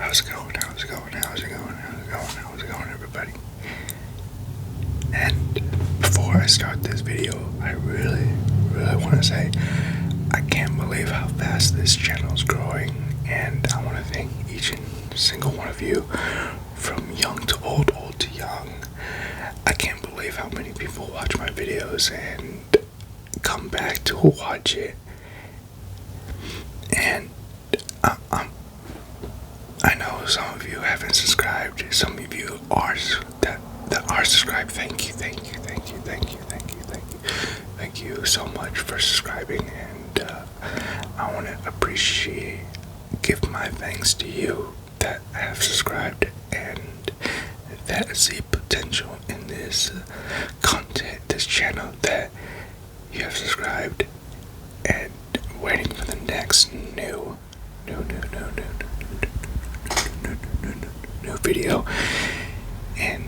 How's it going? How's it going? How's it going? How's it going? How's it going, everybody? And before I start this video, I really want to say I can't believe how fast this channel is growing, and I want to thank each and single one of you, from young to old, old to young. I can't believe how many people watch my videos and come back to watch it. And I know some of you haven't subscribed. Some of you are that are subscribed. Thank you so much for subscribing, and I want to give my thanks to you that have subscribed and that see potential in this content, this channel, that you have subscribed and waiting for the next new video. And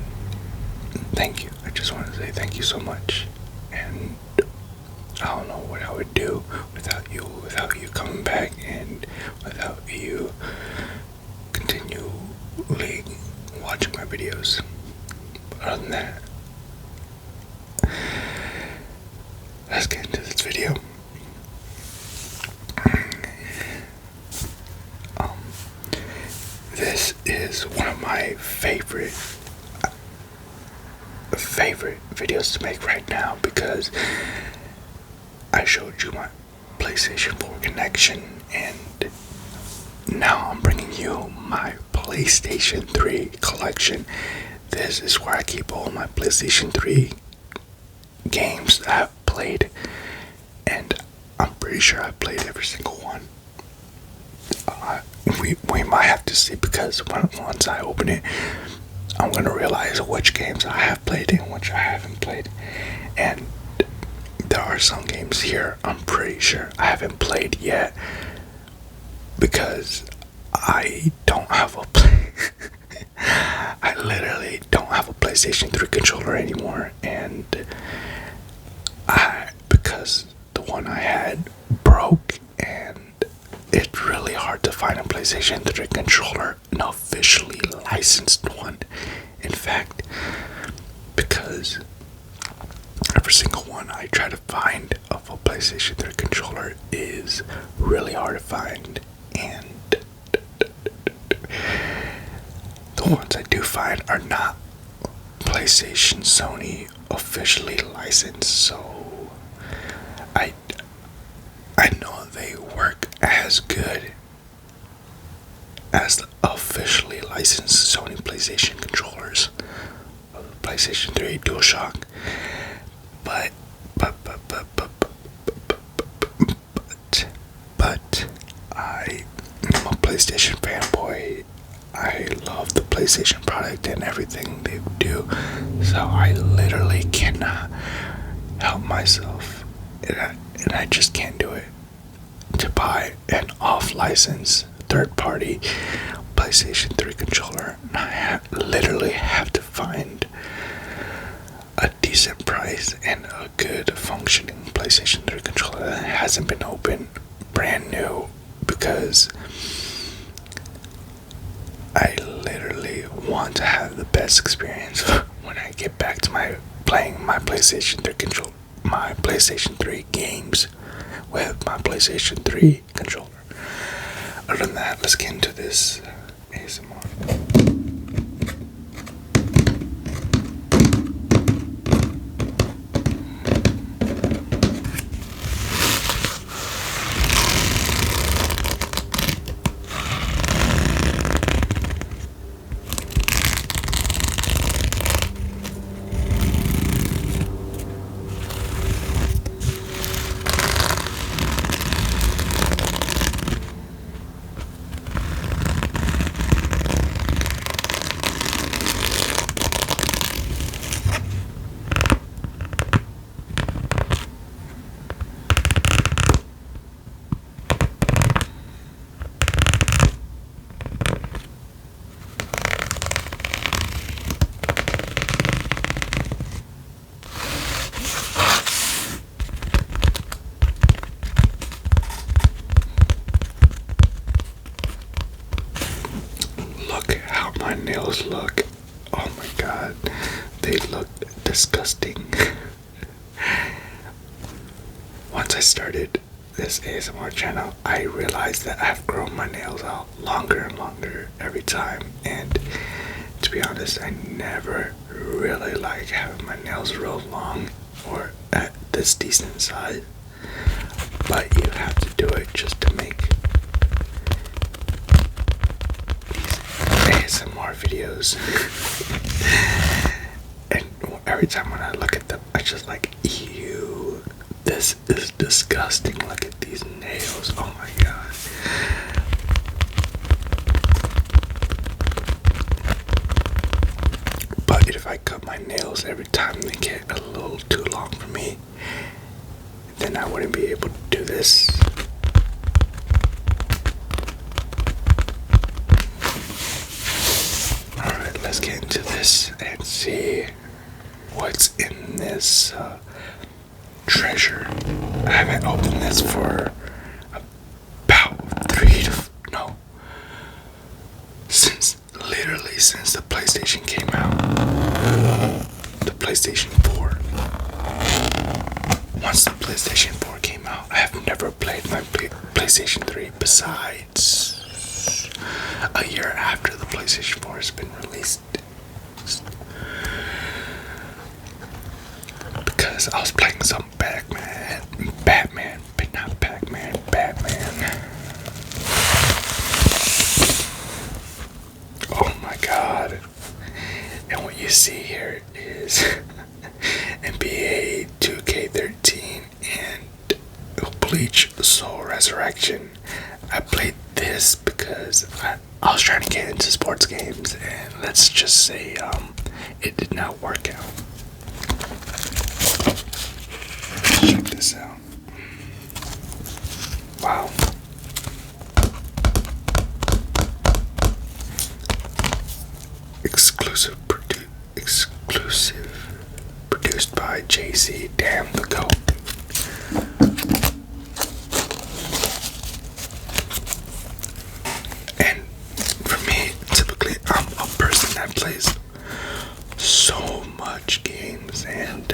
thank you. I just want to say thank you so much. And I don't know what I would do without you coming back, and without you continually watching my videos. But other than that, let's get into this video. This is one of my favorite videos to make right now, because I showed you my PlayStation 4 connection, and now I'm bringing you my PlayStation 3 collection. This is where I keep all my PlayStation 3 games that I've played, and I'm pretty sure I played every single one. We might have to see, because once I open it, I'm going to realize which games I have played and which I haven't played. And there are some games here I'm pretty sure I haven't played yet, because I don't have I literally don't have a PlayStation 3 controller anymore, and because the one I had broke, and it's really hard to find a PlayStation 3 controller, an officially licensed one. In fact, because every single one I try to find of a PlayStation 3 controller is really hard to find, and the ones I do find are not PlayStation Sony officially licensed, so I know they work as good as the officially licensed Sony PlayStation controllers of the PlayStation 3 DualShock, but I'm a PlayStation fanboy. I love the PlayStation product and everything they do, so I literally cannot help myself, and I just can't do it, to buy an off-license third-party PlayStation 3 controller. And I literally have to find a decent price and a good functioning PlayStation 3 controller that hasn't been opened, brand new, because I literally want to have the best experience when I get back to playing my PlayStation 3 controller, my PlayStation 3 games with my PlayStation 3 controller. Other than that, let's get into this ASMR. nails look. Oh my god, they look disgusting. Once I started this ASMR channel, I realized that I've grown my nails out longer and longer every time, and to be honest, I never really like having my nails real long or at this decent size, but you have to do it just to make these ASMR videos. And every time when I look at them, I just like, ew, this is disgusting. Look at these nails. Oh my god. But if I cut my nails every time they get a little too long for me, then I wouldn't be able to do this. Alright, let's get into this and see what's in this treasure. I haven't opened this for about since the PlayStation came out. The PlayStation 4. Once the PlayStation 4 came out, I have never played my PlayStation 3 besides a year after the PlayStation 4 has been released. Because I was playing some Batman, but not Pac-Man, Batman. Oh my god. And what you see here is NBA 2K13 and Bleach Soul Resurrection. I played this because I was trying to get into sports games, and let's just say it did not work out. Check this out. Wow. Exclusive produced by JC. Damn the goat. And for me, typically I'm a person that plays so much games, and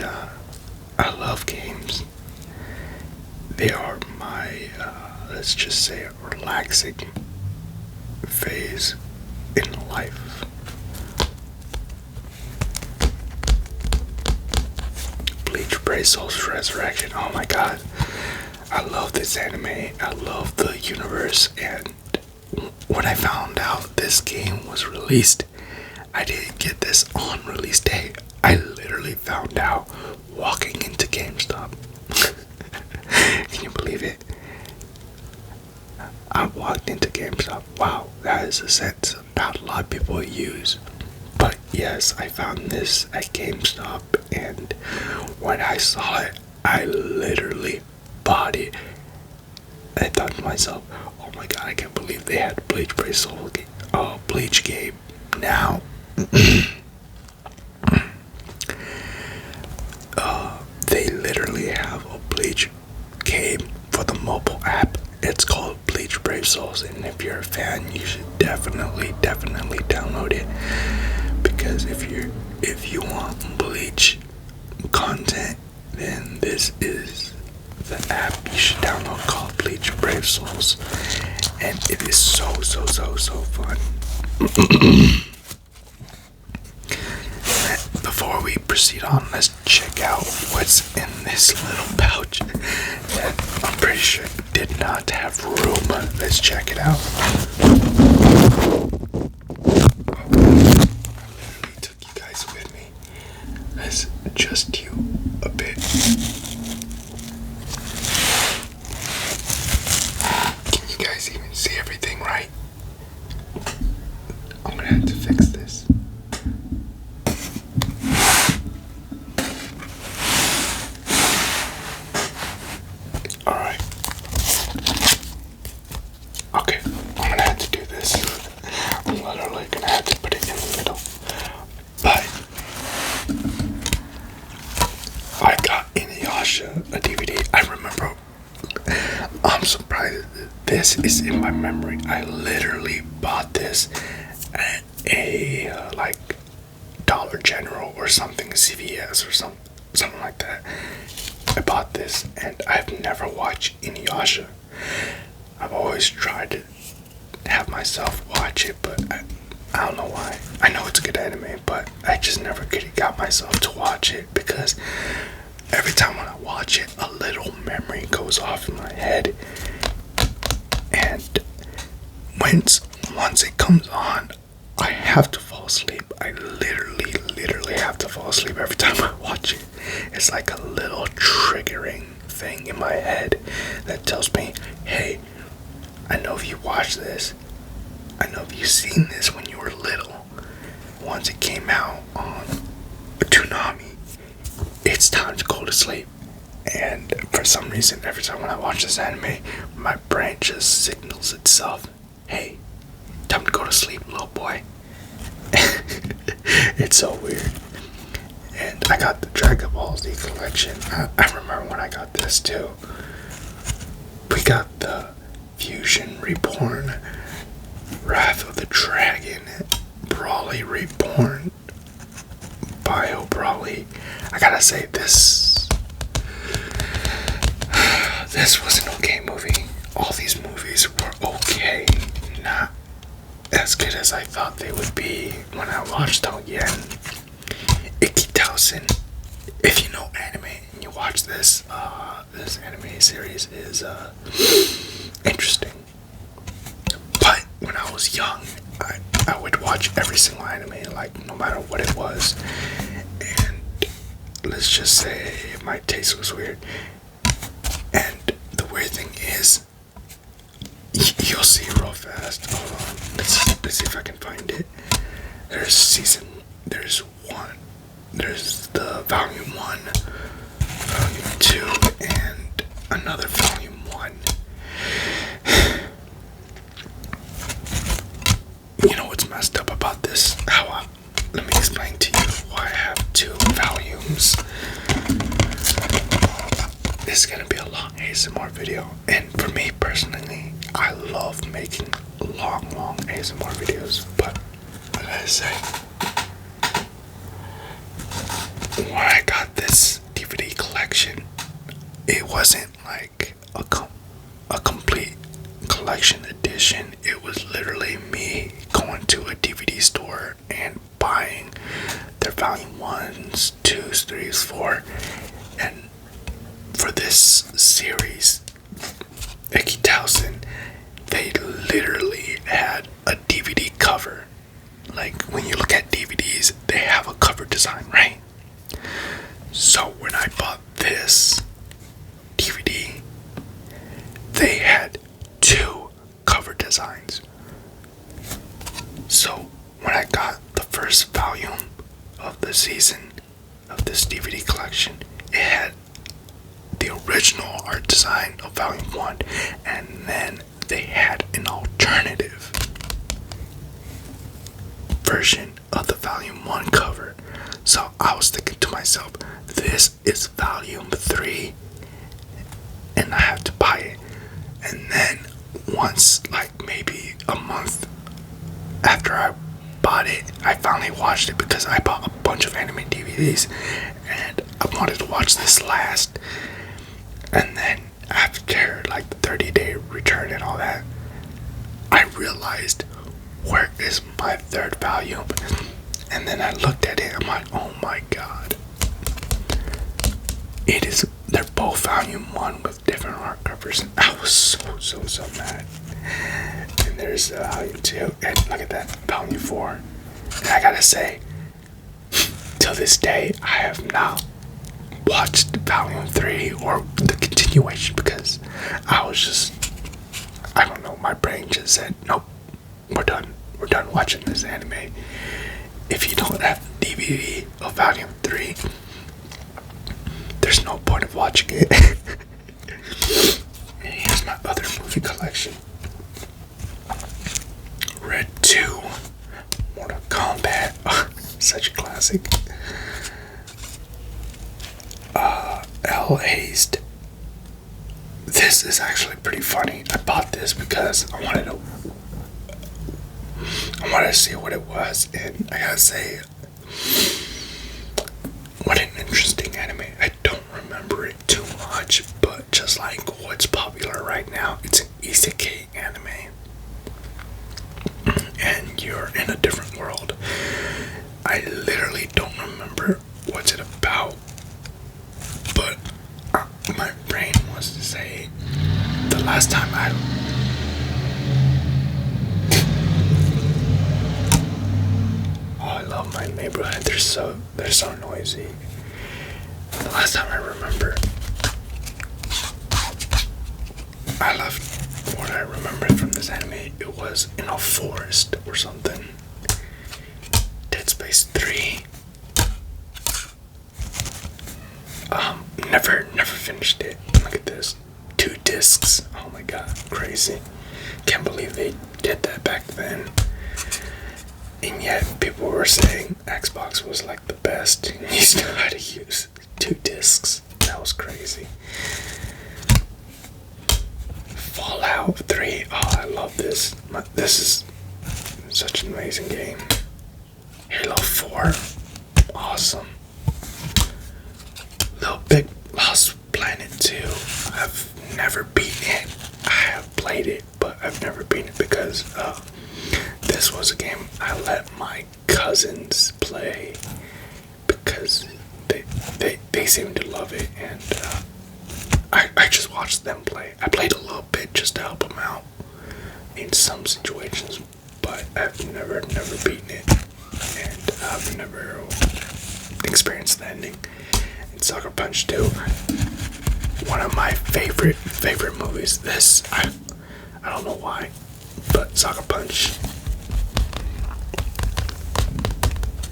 I love games. They are my let's just say relaxing phase in life. Bleach Brave Soul's Resurrection. Oh my god. I love this anime. I love the universe, and when I found out this game was released, I didn't get this on release day. I literally found out walking into GameStop. Can you believe it? I walked into GameStop. Wow, that is a sentence not a lot of people use. But yes, I found this at GameStop, and when I saw it, I literally bought it. I thought to myself, oh my god, I can't believe they had Bleach Brave Soul Bleach game now. They literally have a Bleach game for the mobile app. It's called Bleach Brave Souls, and if you're a fan, you should definitely download it, because if you want Bleach content, then this is the app you should download, called Bleach Brave Souls, and it is so fun. Before we proceed on, let's check out what's in this little pouch that I'm pretty sure did not have room. Let's check it out. I literally took you guys with me. Let's adjust you a bit. Can you guys even see everything right? I'm gonna have to fix this. Alright. Okay, I'm gonna have to do this. I'm literally gonna have to put it in the middle. But I got Inuyasha, a DVD. I remember. I'm surprised that this is in my memory. I literally bought this at a like Dollar General or something, CVS or something like that. I bought this, and I've never watched Inuyasha. I've always tried to have myself watch it, but I don't know why. I know it's a good anime, but I just never got myself to watch it, because every time when I watch it, a little memory goes off in my head, and once it comes on, I have to fall asleep. I literally have to fall asleep every time I watch it. It's like a little triggering thing in my head that tells me, hey, I know if you watch this, I know if you've seen this when you were little, once it came out on Toonami, it's time to go to sleep. And for some reason, every time when I watch this anime, my brain just signals itself, hey, time to go to sleep, little boy. It's so weird. And I got the Dragon Ball Z collection. I remember when I got this too. We got the Fusion Reborn, Wrath of the Dragon, Brawly Reborn, Bio Brawly. I gotta say, this was an okay movie. All these movies were okay, not as good as I thought they would be when I watched them again. Ikitausen, if you know anime and you watch this, this anime series is interesting. But when I was young, I would watch every single anime, like no matter what it was. And let's just say my taste was weird. And the weird thing is, you'll see real fast. Hold on, let's see if I can find it. There's the volume 1, volume 2, and another volume 1. You know what's messed up about this? Let me explain to you why I have 2 volumes. This is gonna be a long ASMR video, and for me personally, I love making long ASMR videos, but I gotta say, when I got this DVD collection, it wasn't like a complete collection edition. It was literally me going to a DVD store and buying their volume 1s, 2s, 3s, 4, and for this series, Ikitausen, they literally had a DVD cover. Like, when you look at DVDs, they have a cover design, right? So when I bought this DVD, they had 2 cover designs. So when I got the first volume of the season of this DVD collection, it had the original art design of volume 1, and then they had an alternative version of the volume 1 cover. So I was thinking to myself, this is volume 3 and I have to buy it. And then once, like maybe a month after I bought it, I finally watched it, because I bought a bunch of anime DVDs and I wanted to watch this last. And then after like the 30-day return and all that, I realized, where is my 3rd volume? And then I looked at it, I'm like, oh my god. They're both volume 1 with different art covers. And I was so mad. And there's volume 2, and look at that, volume 4. And I gotta say, till this day, I have not watched volume 3 or the continuation, because I don't know, my brain just said, nope, we're done watching this anime. If you don't have the DVD of volume 3, there's no point of watching it. And here's my other movie collection. Red 2, Mortal Kombat, such a classic. Hell Hazed. This is actually pretty funny. I bought this because I wanted to see what it was, and I gotta say, what an interesting anime. I don't remember it too much, but just like what's popular right now, it's an isekai anime. And you're in a different world. I literally don't remember what's it about, but my brain wants to say the last time I love my neighborhood. They're so noisy. The last time I remember, what I remembered from this anime, it was in a forest or something. Dead Space 3. Never finished it. Look at this. 2 discs. Oh my god, crazy. Can't believe they did that back then. And yet people were saying Xbox was like the best. And you still had to use 2 discs. That was crazy. Fallout 3. Oh, I love this. This is such an amazing game. Halo 4. Awesome. Little Big Lost Planet 2. I've never beaten it. I have played it, but I've never beaten it because this was a game I let my cousins play because they seemed to love it, and I just watched them play. I played a little bit just to help them out in some situations, but I've never beaten it, and I've never experienced the ending. And Sucker Punch 2, one of my favorite movies. This I don't know why, but Sucker Punch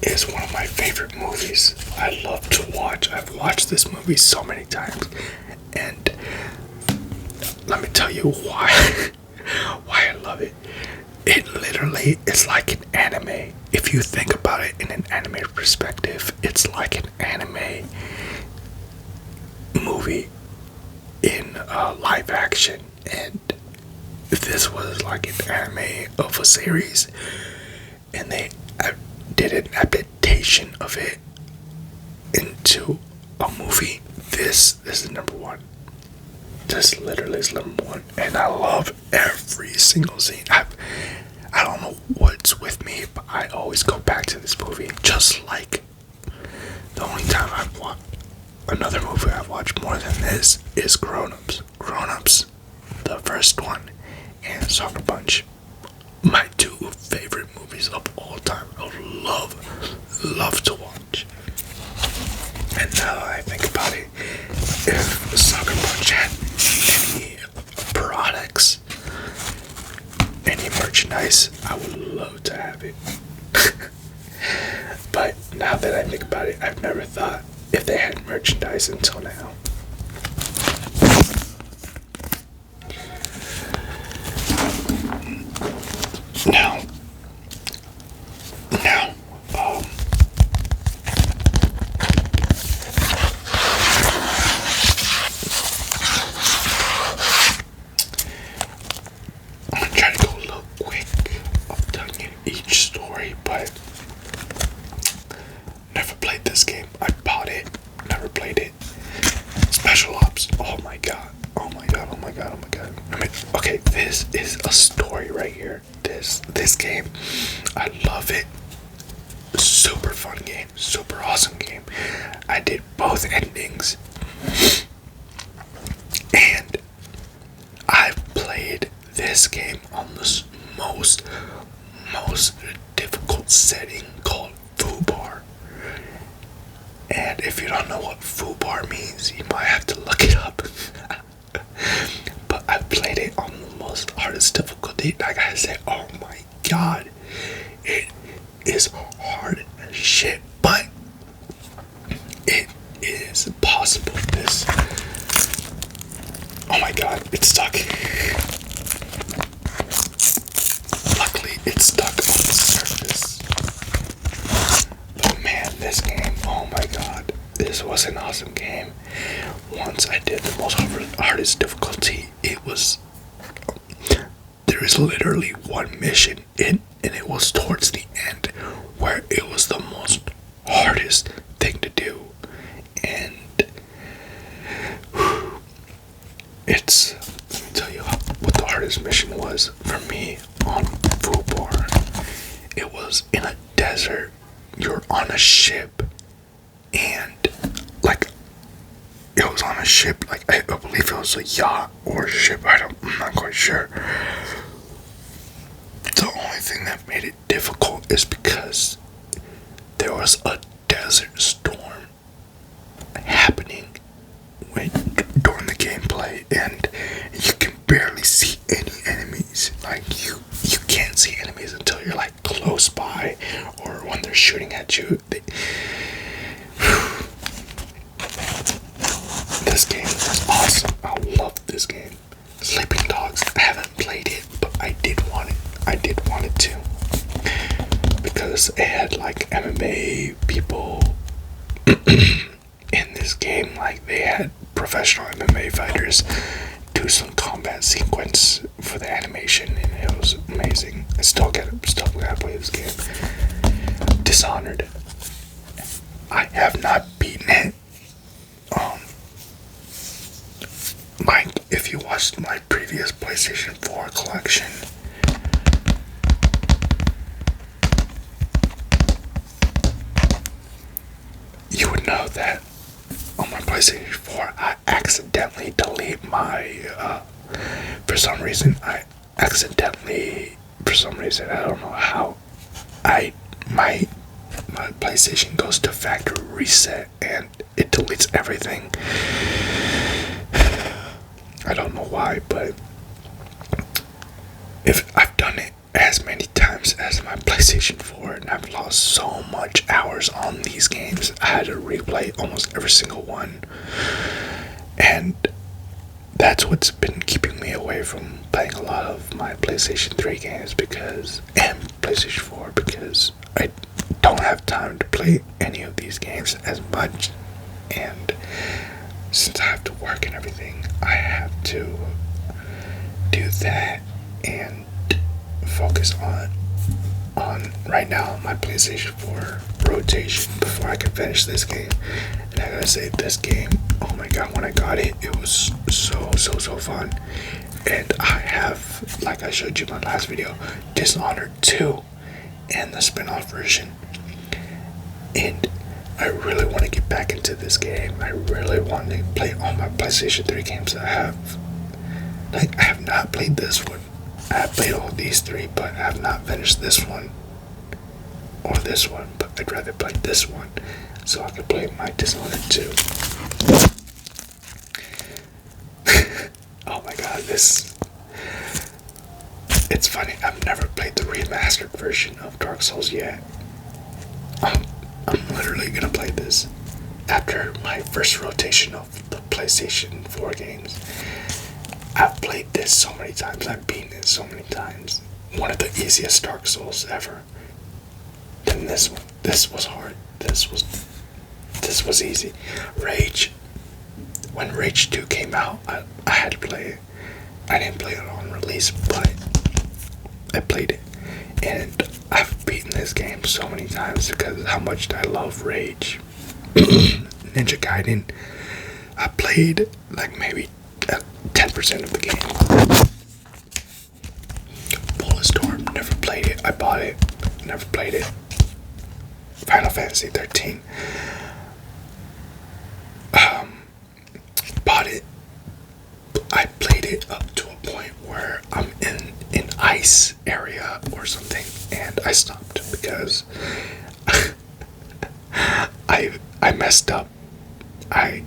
is one of my favorite movies. I love to watch. I've watched this movie so many times, and let me tell you why I love it. It literally is like an anime. If you think about it in an anime perspective, it's like an anime movie in live action, and this was like an anime of a series, and they did an adaptation of it into a movie. This is number one. This literally is number one, and I love every single scene. I don't know what's with me, but I always go back to this movie. Just like the only time I've watched another movie I've watched more than this is Grown Ups. Grown Ups, the first one, and Sucker Punch. My 2 favorite movies of all time. I would love to watch. And now that I think about it, if Sucker Punch had any products, any merchandise, I would love to have it. But now that I think about it, I've never thought if they had merchandise until now. Now, I'm gonna try to go a little quick of telling you each story, but never played this game. I bought it, never played it. Special Ops. Oh my god. Oh my god. Oh my god. Oh my god. I mean, okay, this is a story right here. This game, I love it. Super fun game. Super awesome game. I did both endings. And I've played this game on the most difficult setting called foobar. And if you don't know what foobar means, you might have to look it up. But I played it on the most hardest difficulty. I gotta say, oh my god, it is hard as shit, but it is possible. Oh my god, it's stuck. Luckily, it's stuck on the surface. But man, this game, oh my god, this was an awesome game. Once I did the most hardest difficulty, there is literally one mission and it was towards the end where it was the most hardest thing to do. And it's, let me tell you what the hardest mission was for me on Food Bar. It was in a desert. You're on a ship, and like it was on a ship. Like I believe it was a yacht or a ship. I'm not quite sure. The only thing that made it difficult is because there was a desert storm happening during the gameplay, and you can barely see any enemies. Like you can't see enemies until you're like close by, or when they're shooting at you. This game is awesome. I love this game. Sleeping Dogs. I haven't played it, but I did want it. I did want it to, because it had like MMA people in this game. Like they had professional MMA fighters do some combat sequence for the animation, and it was amazing. I still gotta play this game. Dishonored. I have not beaten it. Like if you watched my previous PlayStation 4 collection, you would know that on my PlayStation 4, I accidentally delete my, for some reason, I don't know how, my PlayStation goes to factory reset and it deletes everything. I don't know why, but if I've done it as many times as my PlayStation 4, and I've lost so much hours on these games, I had to replay almost every single one. And that's what's been keeping me away from playing a lot of my PlayStation 3 games and PlayStation 4, because I don't have time to play any of these games as much. And since I have to work and everything, I have to do that and focus on right now my PlayStation 4 rotation before I can finish this game. And I gotta say, this game, oh my god, when I got it, it was so fun. And I have, like I showed you in my last video, Dishonored 2 and the spin-off version. And I really want to get back into this game. I really want to play all my PlayStation 3 games I have. Like, I have not played this one. I have played all these three, but I have not finished this one or this one. But I'd rather play this one so I can play my Dishonored 2. Oh my god, it's funny. I've never played the remastered version of Dark Souls yet. I'm literally gonna play this after my first rotation of the PlayStation 4 games. I've played this so many times. I've beaten it so many times. One of the easiest Dark Souls ever. Then this one. This was hard. This was easy. Rage. When Rage 2 came out, I had to play it. I didn't play it on release, but I played it. And I've beaten this game so many times because of how much I love Rage. Ninja Gaiden, I played like maybe 10% of the game. Bulletstorm, never played it. I bought it, never played it. Final Fantasy 13. Bought it. I played it up to a point where I'm in an ice area or something, and I stopped because I messed up. I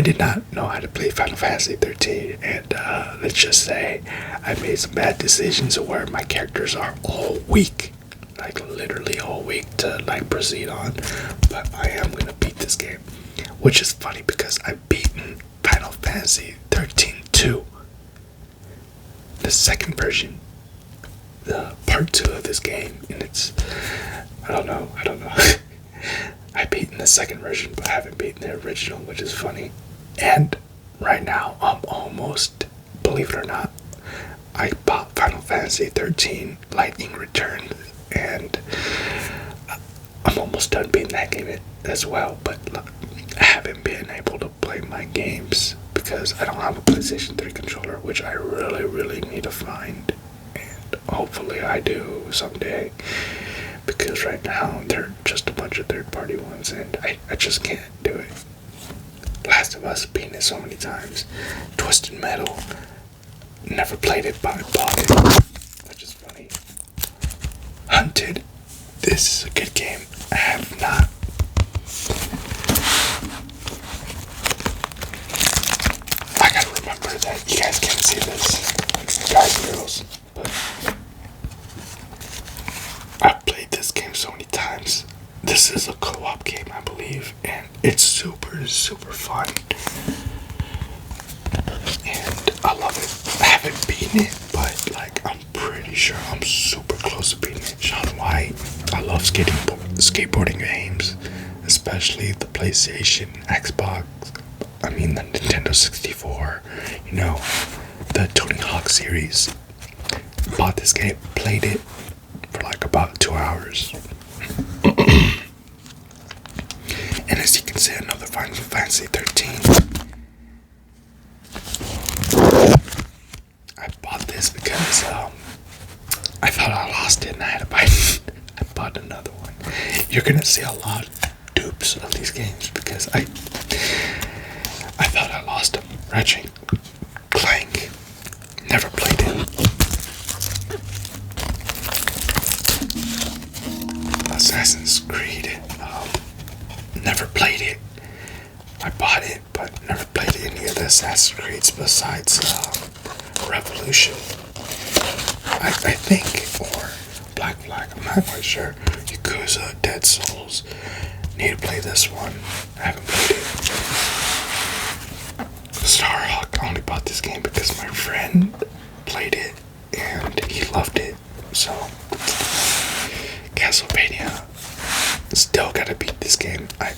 did not know how to play Final Fantasy 13, and let's just say I made some bad decisions where my characters are all weak, like literally all weak to like proceed on. But I am gonna beat this game, which is funny because I've beaten Final Fantasy 13 2, the second version, the part 2 of this game, and it's I don't know. I beaten the second version, but I haven't beaten the original, which is funny. And right now, I'm almost, believe it or not, I bought Final Fantasy 13 Lightning Return, and I'm almost done beating that game as well, but I haven't been able to play my games because I don't have a PlayStation 3 controller, which I really, really need to find. And hopefully I do someday, because right now they're just a bunch of third-party ones, and I just can't do it. Last of Us, beaten it so many times. Twisted Metal, never played it, but I bought it, which is funny. Hunted, this is a good game. I have not. I gotta remember that you guys can't see this, guys and girls, but I've played this game so many times. This is a co-op game, I believe, and it's super, super fun. And I love it. I haven't beaten it, but like I'm pretty sure I'm super close to beating it. Sean White. I love skateboarding games, especially the PlayStation, Xbox. I mean the Nintendo 64. You know, the Tony Hawk series. Bought this game, played it for like about 2 hours. And as you can see, another Final Fantasy 13. I bought this because I thought I lost it and I had to buy it. I bought another one. You're gonna see a lot of dupes of these games because I thought I lost them. Ratchet Clank, never played it. Assassin's Creed, never played it. I bought it, but never played any of the Assassin's Creeds besides Revolution, I think, or Black Flag. I'm not quite sure. Yakuza, Dead Souls. Need to play this one. I haven't played it. Starhawk. I only bought this game because my friend played it and he loved it. So Castlevania. Still gotta beat this game. I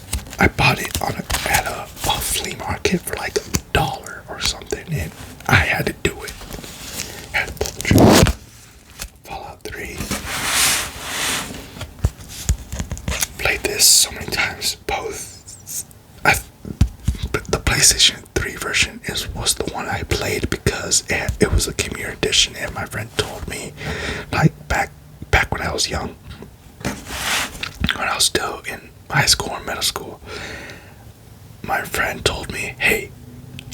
bought it at a flea market for like $1 or something, and I had to do it. Had to pull the trigger. Fallout 3. Played this so many times. But the PlayStation 3 version was the one I played because it was a community edition, and my friend told me, like back when I was young, when I was still in high school or middle school, my friend told me, hey,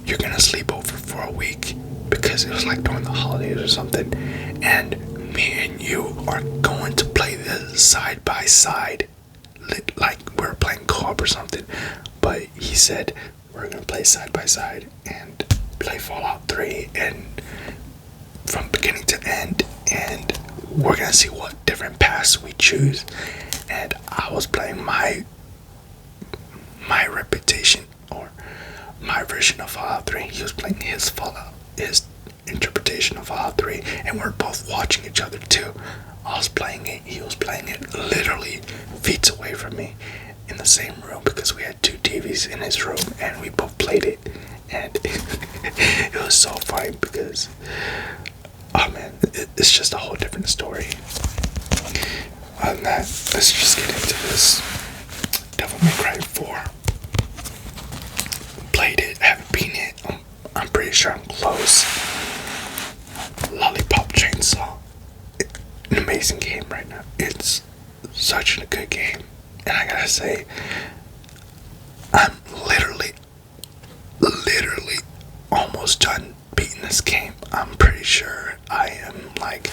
you're gonna sleep over for a week, because it was like during the holidays or something, and me and you are going to play this side by side, like we're playing co-op or something. But he said we're gonna play side by side and play Fallout 3 and from beginning to end, and we're gonna see what different paths we choose. And I was playing my reputation, or my version of Fallout 3. He was playing his interpretation of Fallout 3, and we're both watching each other too. I was playing it, he was playing it literally feet away from me in the same room, because we had 2 TVs in his room and we both played it. And it was so funny because, oh man, it's just a whole different story. Other than that, let's just get into this. Devil May Cry 4. Played it, haven't beaten it. I'm pretty sure I'm close. Lollipop Chainsaw. An amazing game right now. It's such a good game. And I gotta say, I'm literally almost done beating this game. I'm pretty sure I am like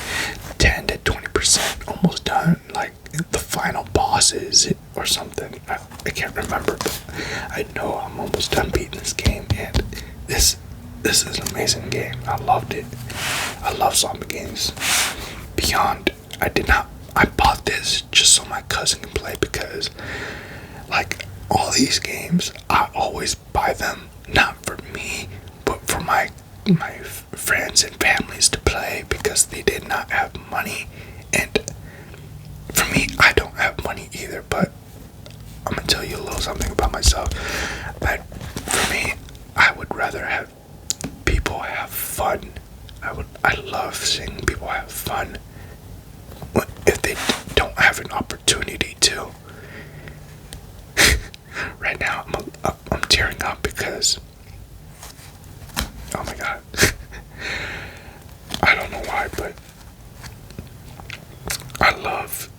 10 to 20% almost done. Like the final bosses or something. I can't remember, but I know I'm almost done beating this game. And this is an amazing game. I loved it. I love zombie games. Beyond, I bought this just so my cousin can play, because like all these games, I always buy them not for me, but for my friends and families to play, because they did not have money. And for me, I don't have money either, but I'm gonna tell you a little something about myself. That for me, I would rather have people have fun I love seeing people have fun if they don't have an opportunity to. Right now, I'm tearing up because, oh my god, I don't know why, but I love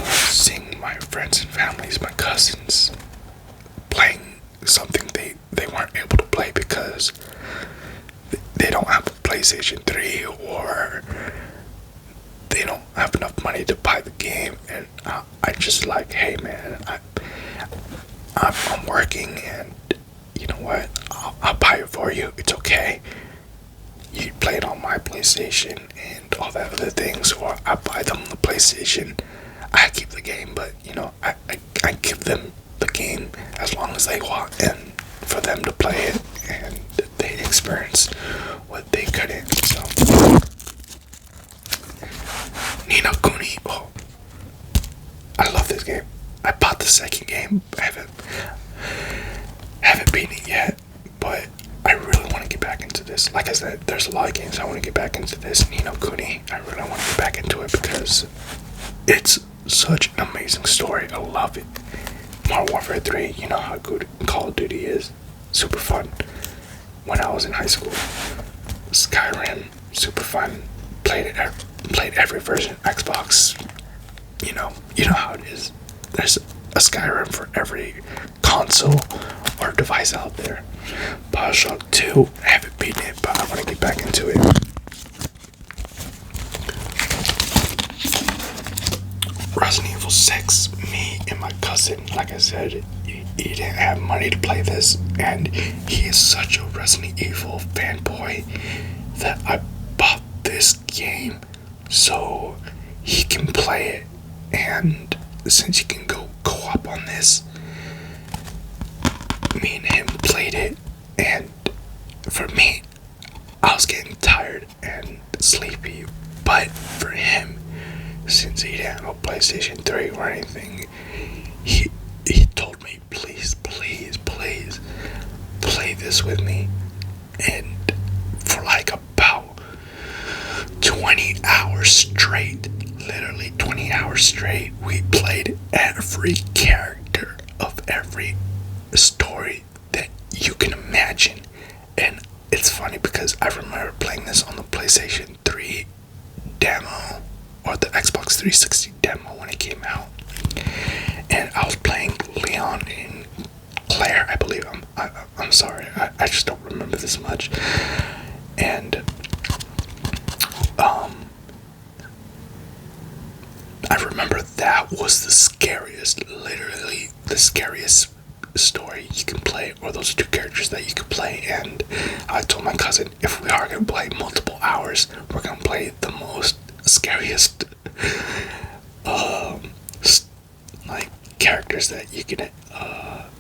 seeing my friends and families, my cousins, playing something they weren't able to play because they don't have a PlayStation 3 or they don't have enough money to buy the game. And I just like, hey man, I'm working, and you know what? I'll buy it for you. It's okay. You play it on my PlayStation and all that other things, or I buy them the PlayStation. I keep the game, but you know, I give them the game as long as they want, and for them to play it and they experience what they couldn't. So Nino Kuni, oh, I love this game. I bought the second game. I haven't beaten it yet, but I really want to get back into this. Like I said, there's a lot of games I want to get back into. This Nino Kuni, I really want to get back into it because it's such an amazing story. I love it. Modern Warfare 3, you know how good Call of Duty is. Super fun. When I was in high school, Skyrim, super fun. Played every version. Xbox, you know how it is. There's a Skyrim for every console or device out there. Bioshock 2, I haven't beaten it, but I want to get back into it. Resident Evil 6, me and my cousin, like I said, he didn't have money to play this, and he is such a Resident Evil fanboy that I bought this game so he can play it. And since you can go co-op on this, me and him played it, and for me, I was getting tired and sleepy, but for him, since he didn't have a PlayStation 3 or anything, he told me, please play this with me. And for like about 20 hours straight, literally 20 hours straight, we played every character of every story that you can imagine. And it's funny because I remember playing this on the PlayStation 3 demo or the Xbox 360 demo when it came out, and I was playing Leon and Claire, I believe. I'm sorry, I just don't remember this much. And I remember that was the scariest, literally the scariest story you can play, or those two characters that you can play. And I told my cousin, if we are going to play multiple hours, we're going to play the most scariest like characters that you can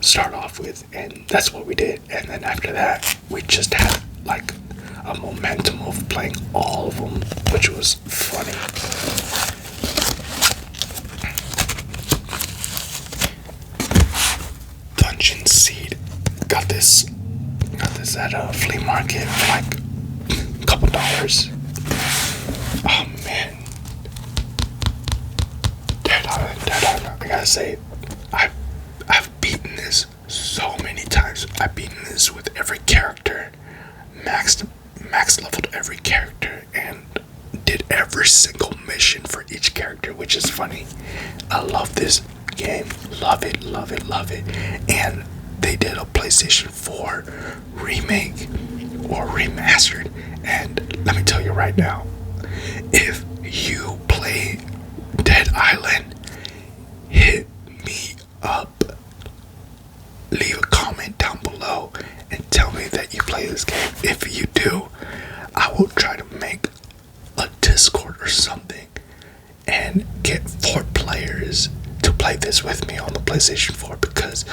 start off with. And that's what we did. And then after that, we just had like a momentum of playing all of them, which was funny. Dungeon Seed, got this at a flea market for like a couple dollars. Oh man, Dead Island, I gotta say, I've beaten this so many times. I've beaten this with every character, max leveled every character, and did every single mission for each character, which is funny. I love this game, love it. And they did a PlayStation 4 remake or remastered, and let me tell you right now, if you play Dead Island, hit me up, leave a comment down below and tell me that you play this game. If you do, I will try to make a Discord or something and get 4 players to play this with me on the PlayStation 4, because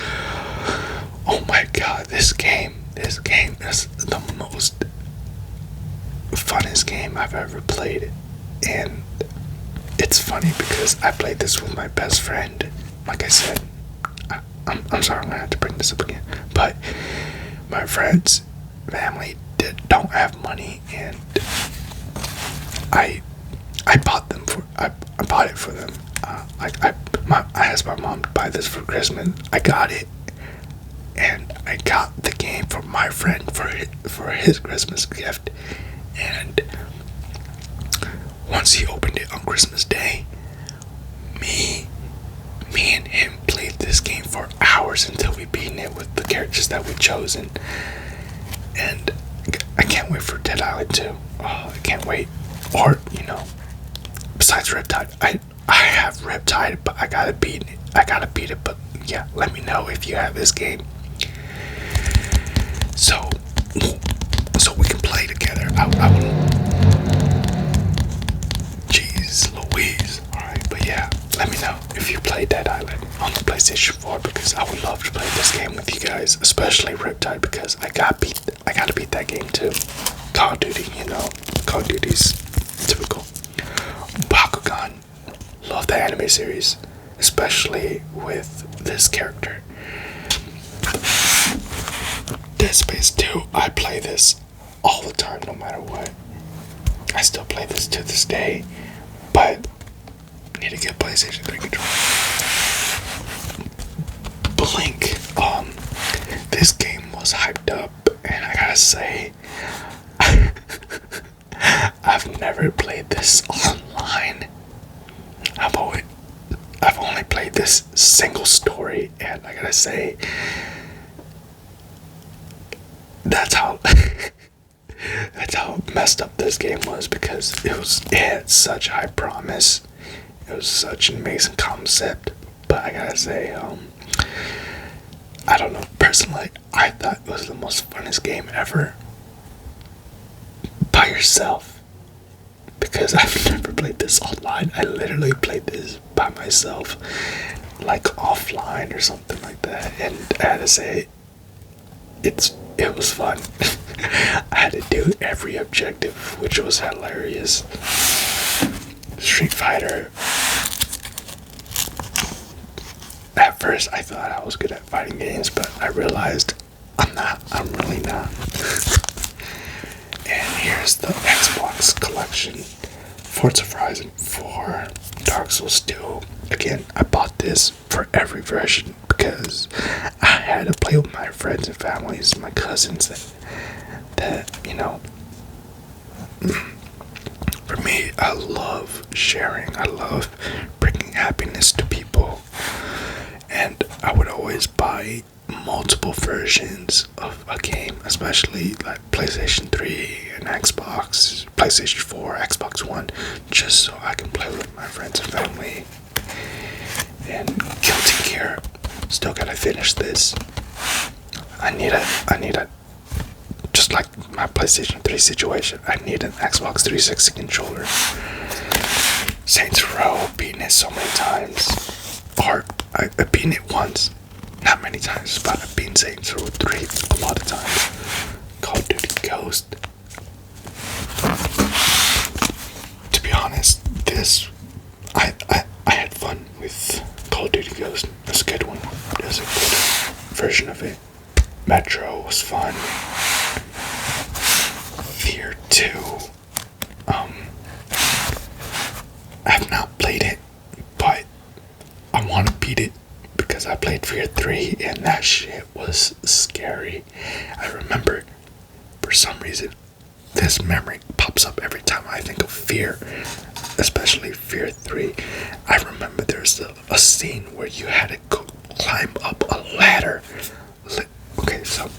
oh my god, this game is the most funnest game I've ever played. And it's funny because I played this with my best friend. Like I said, I'm sorry, I'm gonna have to bring this up again, but my friends, family don't have money, and I bought them for I bought it for them. I asked my mom to buy this for Christmas. I got it, and I got the game for my friend for his Christmas gift. And once he opened it on Christmas Day, me and him played this game for hours until we beat it with the characters that we chosen. And I can't wait for Dead Island 2. Oh, I can't wait. Or, besides Riptide, I have Riptide, but I gotta beat it. But yeah, let me know if you have this game, so we can play together. I will. Jeez Louise. Alright, but yeah, let me know if you play Dead Island on the PlayStation 4, because I would love to play this game with you guys, especially Riptide, because I gotta beat that game too. Call of Duty, Call of Duty's typical. Bakugan, love the anime series, especially with this character. Dead Space 2, I play this all the time, no matter what. I still play this to this day, but I need to get PlayStation 3 controller. Blink, this game was hyped up, and I gotta say, I've never played this online. I've only played this single story, and I gotta say, that's how messed up this game was, because it had such high promise. It was such an amazing concept, but I gotta say, I don't know, personally, I thought it was the most funnest game ever by yourself, because I've never played this online. I literally played this by myself, like offline or something like that, and I had to say, it was fun. I had to do every objective, which was hilarious. Street Fighter. At first, I thought I was good at fighting games, but I realized I'm not. I'm really not. And here's the Xbox collection: Forza Horizon 4, Dark Souls 2. Again, I bought this for every version because I had to play with my friends and families, my cousins, that for me, I love sharing. I love bringing happiness to people. And I would always buy multiple versions of a game, especially like PlayStation 3 and Xbox, PlayStation 4, Xbox One, just so I can play with my friends and family. And Guilty Gear, still gotta finish this. I need a just like my PlayStation 3 situation, I need an Xbox 360 controller. Saints Row, beaten it so many times. Or I've beaten it once, not many times, but I've beaten Saints Row 3 a lot of times. Call of Duty Ghost. To be honest, I had fun with Call of Duty Ghost. It's a good one. There's a good version of it. Metro was fun. Fear 2. I've not played it, but I want to beat it because I played Fear 3 and that shit was scary. I remember, for some reason, this memory pops up every time I think of Fear, especially Fear 3. I remember there's a scene where you had to climb up a ladder. Okay, so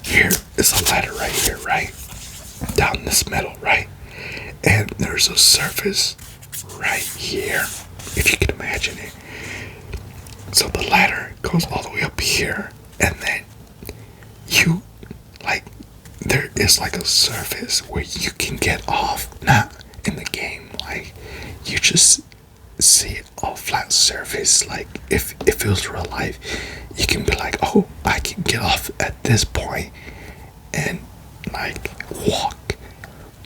here is a ladder right here, right? Down this middle, right? And there's a surface right here, if you can imagine it. So the ladder goes all the way up here, and then there is like a surface where you can get off, not in the game, like you just see a flat surface, like if it feels real life, you can be like, oh, I can get off at this point and like walk.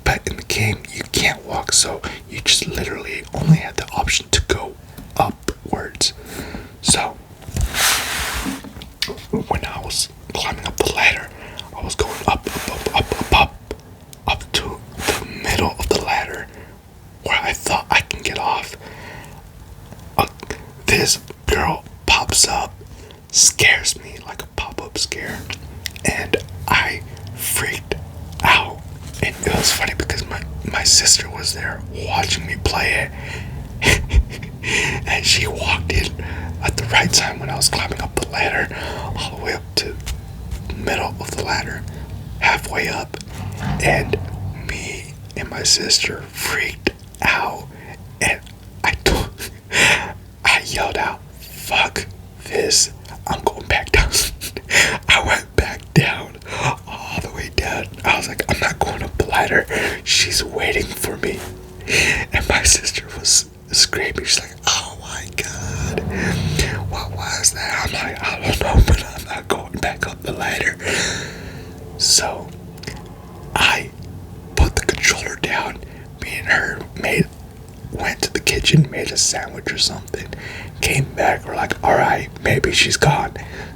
But in the game you can't walk, so you just literally only have the option to go upwards. So when I was climbing up the ladder, I was going up, this girl pops up, scares me like a pop-up scare, and I freaked out. And it was funny because my sister was there watching me play it. And she walked in at the right time when I was climbing up the ladder, all the way up to the middle of the ladder, halfway up, and me and my sister freaked out, and I yelled out, "Fuck this, I'm going back down." I went back down, all the way down. I was like, I'm not going up the ladder, she's waiting for me. And my sister was screaming, she's like, "Oh my god, what was that?" I'm like, "I don't know, but I'm not going back up the ladder." So I put the controller down. Me and her went to the kitchen, made a sandwich or something, came back, we're like, alright, maybe she's gone.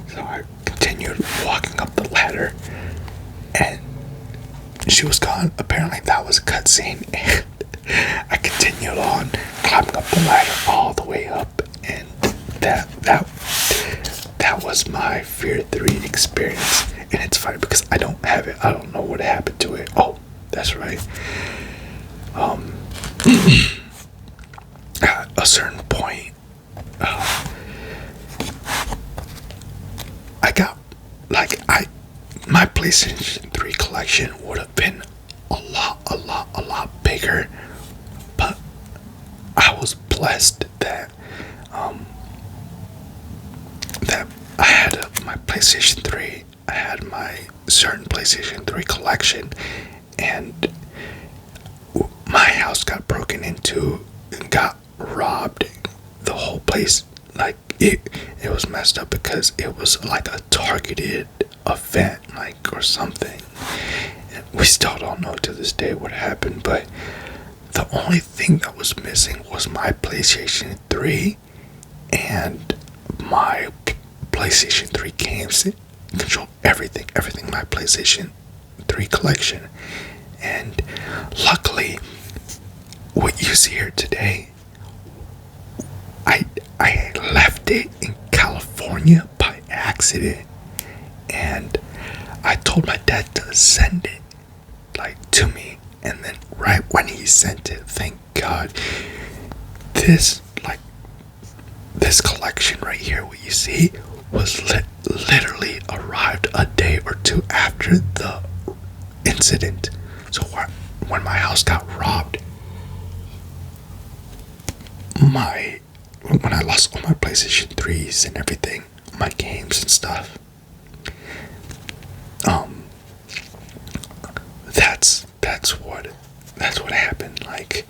So I continued walking up the ladder, and she was gone. Apparently that was a cutscene, and I continued on climbing up the ladder all the way up, and that was my Fear 3 experience. And it's funny because I don't have it. I don't know what happened to it. Oh, that's right. At a certain point, I got my PlayStation 3 collection would have been a lot bigger, but I was blessed that I had my PlayStation 3. I had my certain PlayStation 3 collection, and my house got broken into and got robbed. The whole place, like, it was messed up because it was like a targeted event, like, or something. And we still don't know to this day what happened, but the only thing that was missing was my PlayStation 3 and my PlayStation 3 games. It controlled everything my PlayStation 3 collection. And luckily, what you see here today, I left it in California by accident, and I told my dad to send it, like, to me, and then right when he sent it, thank God, this collection right here, what you see, was literally arrived a day or two after the incident. So when my house got robbed, when I lost all my PlayStation 3s and everything, my games and stuff, that's what happened. Like,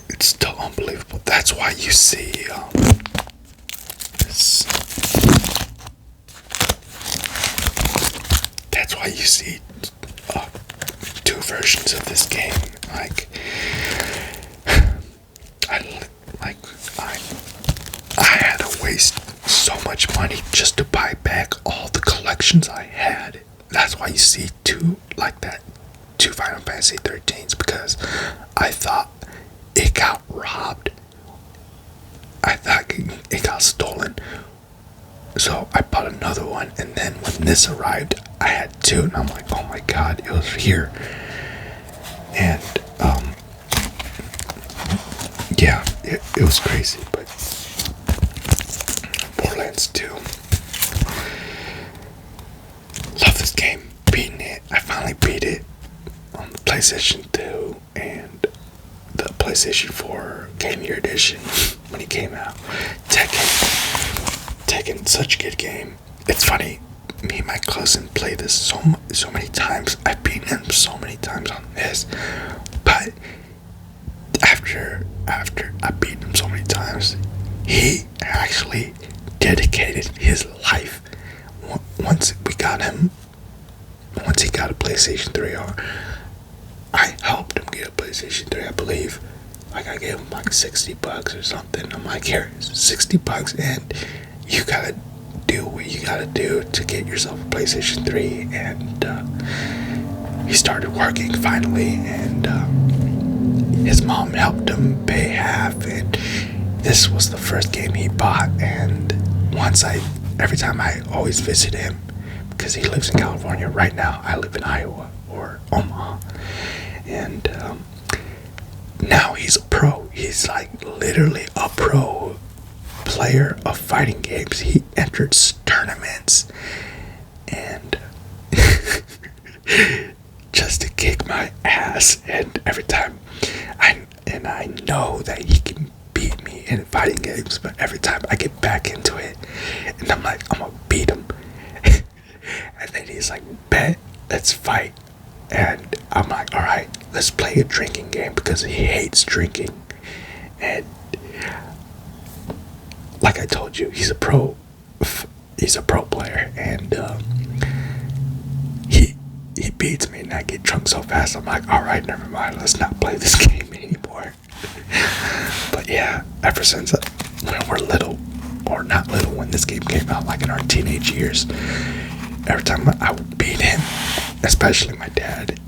it's still unbelievable. That's why you see that's why you see two versions of this game. Like, I had to waste so much money just to buy back all the collections I had. That's why you see two Final Fantasy 13s, because I thought it got robbed. I thought it got stolen. So I bought another one, and then when this arrived, I had two, and I'm like, oh my god, it was here. And yeah, it was crazy. But Borderlands 2, love this game. Beating it, I finally beat it on the PlayStation 2 and the PlayStation 4 Game Year Edition when it came out. Tekken, such a good game. It's funny, me and my cousin played this so many times. I've beaten him so many times on this, but after I beat him so many times, he actually dedicated his life. Once he got a PlayStation 3, or I helped him get a PlayStation 3, I believe. Like, I gave him like $60 or something. I'm like, here, $60, and you gotta do what you gotta do to get yourself a PlayStation 3. And he started working finally, and his mom helped him pay half, and this was the first game he bought, and every time I always visit him, because he lives in California. Right now I live in Iowa, or Omaha, and now he's a pro. He's like literally a pro player of fighting games. He entered tournaments and just to kick my ass, and every time I know that he can beat me in fighting games, but every time I get back into it and I'm like, I'm gonna beat him. And then he's like, bet, let's fight. And I'm like, alright, let's play a drinking game, because he hates drinking. And like I told you, he's a pro player, and he beats me, and I get drunk so fast, I'm like, alright, never mind, let's not play this game anymore. But yeah, ever since when we're little, or not little, when this game came out, like in our teenage years, every time I would beat him, especially my dad,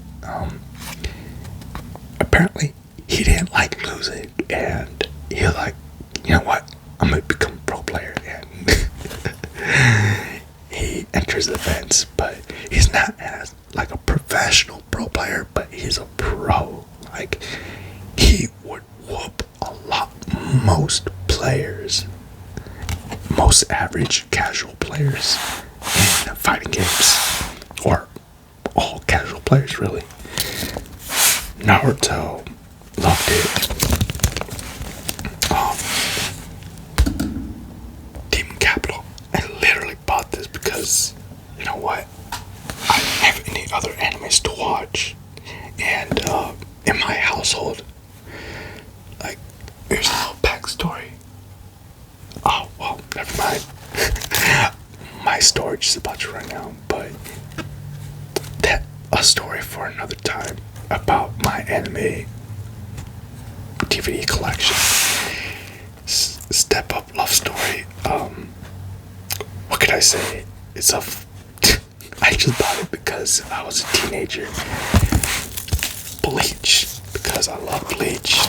apparently he didn't like losing, and he was like, you know what, I'm gonna become a pro player, and he enters the events, but he's not as like a professional pro player, but he's a pro. Like, he would whoop a lot, most average casual players in fighting games, or all casual players really. Naruto, loved it. Demon Capital, I literally bought this because, you know what, I don't have any other animes to watch, and in my household, like, here's a little backstory. Oh, well, never mind. My storage is about to run out, but that a story for another time about my anime DVD collection. Step up love story. What could I say? I just bought it because I was a teenager. Bleach, because I love Bleach.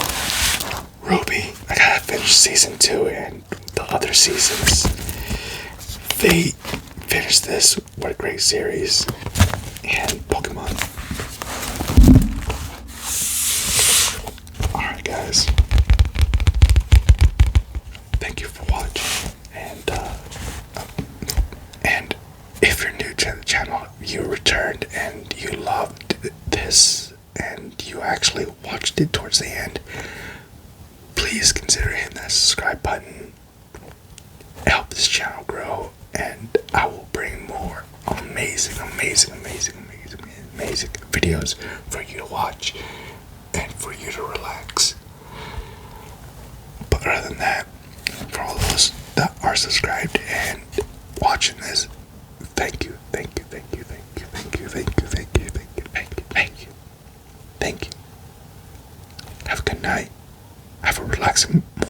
Ruby, I gotta finish season 2 and the other seasons. Fate, finish this. What a great series. And Pokemon. Alright guys, thank you for watching, and if you're new to the channel, you returned and you loved this and you actually watched it towards the end, please consider hitting that subscribe button. Help this channel grow, and I will bring more amazing videos for you to watch and for you to relax. But other than that, for all those that are subscribed and watching this, thank you. Have a good night. Have a relaxing